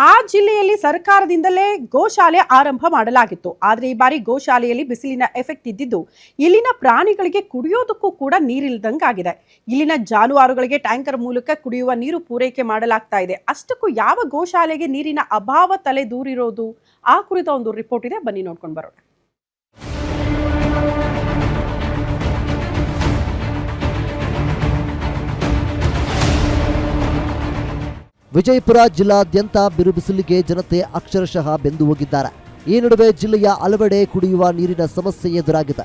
ಆ ಜಿಲ್ಲೆಯಲ್ಲಿ ಸರ್ಕಾರದಿಂದಲೇ ಗೋಶಾಲೆ ಆರಂಭ ಮಾಡಲಾಗಿತ್ತು. ಆದರೆ ಈ ಬಾರಿ ಗೋಶಾಲೆಯಲ್ಲಿ ಬಿಸಿಲಿನ ಎಫೆಕ್ಟ್ ಇದ್ದಿದ್ದು ಇಲ್ಲಿನ ಪ್ರಾಣಿಗಳಿಗೆ ಕುಡಿಯೋದಕ್ಕೂ ಕೂಡ ನೀರಿಲ್ಲದಂಗಾಗಿದೆ. ಇಲ್ಲಿನ ಜಾನುವಾರುಗಳಿಗೆ ಟ್ಯಾಂಕರ್ ಮೂಲಕ ಕುಡಿಯುವ ನೀರು ಪೂರೈಕೆ ಮಾಡಲಾಗ್ತಾ ಇದೆ. ಅಷ್ಟಕ್ಕೂ ಯಾವ ಗೋಶಾಲೆಗೆ ನೀರಿನ ಅಭಾವ ತಲೆ ದೂರಿರೋದು? ಆ ಕುರಿತ ಒಂದು ರಿಪೋರ್ಟ್ ಇದೆ, ಬನ್ನಿ ನೋಡ್ಕೊಂಡು ಬರೋಣ. ವಿಜಯಪುರ ಜಿಲ್ಲಾದ್ಯಂತ ಬಿರುಬಿಸಿಲಿಗೆ ಜನತೆ ಅಕ್ಷರಶಃ ಬೆಂದು ಹೋಗಿದ್ದಾರೆ. ಈ ನಡುವೆ ಜಿಲ್ಲೆಯ ಹಲವೆಡೆ ಕುಡಿಯುವ ನೀರಿನ ಸಮಸ್ಯೆ ಎದುರಾಗಿದೆ.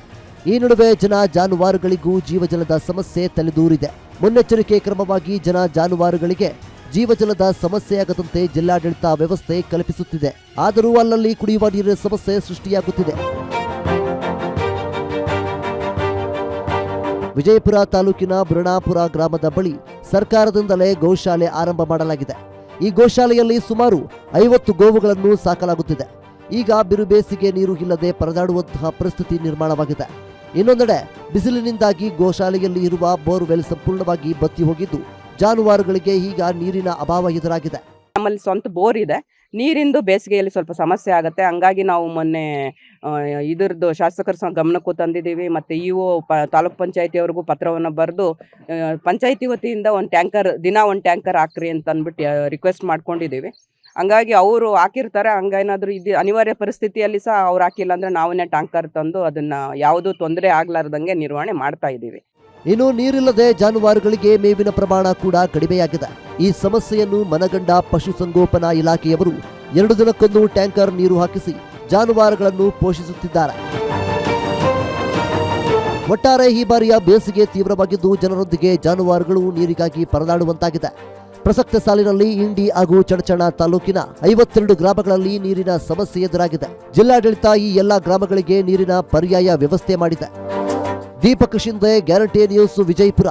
ಈ ನಡುವೆ ಜಾನುವಾರುಗಳಿಗೂ ಜೀವಜಲದ ಸಮಸ್ಯೆ ತಲೆದೂರಿದೆ. ಮುನ್ನೆಚ್ಚರಿಕೆ ಕ್ರಮವಾಗಿ ಜಾನುವಾರುಗಳಿಗೆ ಜೀವಜಲದ ಸಮಸ್ಯೆಯಾಗದಂತೆ ಜಿಲ್ಲಾಡಳಿತ ವ್ಯವಸ್ಥೆ ಕಲ್ಪಿಸುತ್ತಿದೆ. ಆದರೂ ಅಲ್ಲಲ್ಲಿ ಕುಡಿಯುವ ನೀರಿನ ಸಮಸ್ಯೆ ಸೃಷ್ಟಿಯಾಗುತ್ತಿದೆ. ವಿಜಯಪುರ ತಾಲೂಕಿನ ಬುರಣಾಪುರ ಗ್ರಾಮದ ಬಳಿ ಸರ್ಕಾರದಿಂದಲೇ ಗೋಶಾಲೆ ಆರಂಭ ಮಾಡಲಾಗಿದೆ. ಈ ಗೋಶಾಲೆಯಲ್ಲಿ ಸುಮಾರು 50 ಗೋವುಗಳನ್ನು ಸಾಕಲಾಗುತ್ತಿದೆ. ಈಗ ಬಿರುಬೇಸಿಗೆ ನೀರು ಇಲ್ಲದೆ ಪರದಾಡುವಂತಹ ಪರಿಸ್ಥಿತಿ ನಿರ್ಮಾಣವಾಗಿದೆ. ಇನ್ನೊಂದೆಡೆ ಬಿಸಿಲಿನಿಂದಾಗಿ ಗೋಶಾಲೆಯಲ್ಲಿ ಇರುವ ಬೋರ್ವೆಲ್ ಸಂಪೂರ್ಣವಾಗಿ ಬತ್ತಿ ಹೋಗಿದ್ದು ಜಾನುವಾರುಗಳಿಗೆ ಈಗ ನೀರಿನ ಅಭಾವ ಎದುರಾಗಿದೆ. ನಮ್ಮಲ್ಲಿ ಸ್ವಂತ ಬೋರ್ ಇದೆ. ನೀರಿಂದು ಬೇಸಿಗೆಯಲ್ಲಿ ಸ್ವಲ್ಪ ಸಮಸ್ಯೆ ಆಗುತ್ತೆ. ಹಂಗಾಗಿ ನಾವು ಮೊನ್ನೆ ಇದರದ್ದು ಶಾಸಕರ ಗಮನಕ್ಕೂ ತಂದಿದ್ದೀವಿ. ಮತ್ತು ಇಒ ತಾಲೂಕ್ ಪಂಚಾಯತಿಯವ್ರಿಗೂ ಪತ್ರವನ್ನು ಬರೆದು ಪಂಚಾಯತಿ ವತಿಯಿಂದ ದಿನ ಒಂದು ಟ್ಯಾಂಕರ್ ಹಾಕ್ರಿ ಅಂತ ಅಂದ್ಬಿಟ್ಟು ರಿಕ್ವೆಸ್ಟ್ ಮಾಡ್ಕೊಂಡಿದ್ದೀವಿ. ಹಂಗಾಗಿ ಅವರು ಹಾಕಿರ್ತಾರೆ. ಹಂಗೇನಾದರೂ ಇದು ಅನಿವಾರ್ಯ ಪರಿಸ್ಥಿತಿಯಲ್ಲಿ ಸಹ ಅವ್ರು ಹಾಕಿಲ್ಲ ಅಂದರೆ ನಾವೇ ಟ್ಯಾಂಕರ್ ತಂದು ಅದನ್ನು ಯಾವುದೂ ತೊಂದರೆ ಆಗಲಾರ್ದಂಗೆ ನಿರ್ವಹಣೆ ಮಾಡ್ತಾ ಇದ್ದೀವಿ. ಇನ್ನು ನೀರಿಲ್ಲದೆ ಜಾನುವಾರುಗಳಿಗೆ ಮೇವಿನ ಪ್ರಮಾಣ ಕೂಡ ಕಡಿಮೆಯಾಗಿದೆ. ಈ ಸಮಸ್ಯೆಯನ್ನು ಮನಗಂಡ ಪಶುಸಂಗೋಪನಾ ಇಲಾಖೆಯವರು 2 ದಿನಕ್ಕೊಂದು ಟ್ಯಾಂಕರ್ ನೀರು ಹಾಕಿಸಿ ಜಾನುವಾರುಗಳನ್ನು ಪೋಷಿಸುತ್ತಿದ್ದಾರೆ. ಒಟ್ಟಾರೆ ಈ ಬಾರಿಯ ಬೇಸಿಗೆ ತೀವ್ರವಾಗಿದ್ದು ಜನರೊಂದಿಗೆ ಜಾನುವಾರುಗಳು ನೀರಿಗಾಗಿ ಪರದಾಡುವಂತಾಗಿದೆ. ಪ್ರಸಕ್ತ ಸಾಲಿನಲ್ಲಿ ಇಂಡಿ ಹಾಗೂ ಚಡಚಣ ತಾಲೂಕಿನ 52 ಗ್ರಾಮಗಳಲ್ಲಿ ನೀರಿನ ಸಮಸ್ಯೆ ಎದುರಾಗಿದೆ. ಜಿಲ್ಲಾಡಳಿತ ಈ ಎಲ್ಲಾ ಗ್ರಾಮಗಳಿಗೆ ನೀರಿನ ಪರ್ಯಾಯ ವ್ಯವಸ್ಥೆ ಮಾಡಿದೆ. Deepak Shinde, guarantee news, Vijayapura.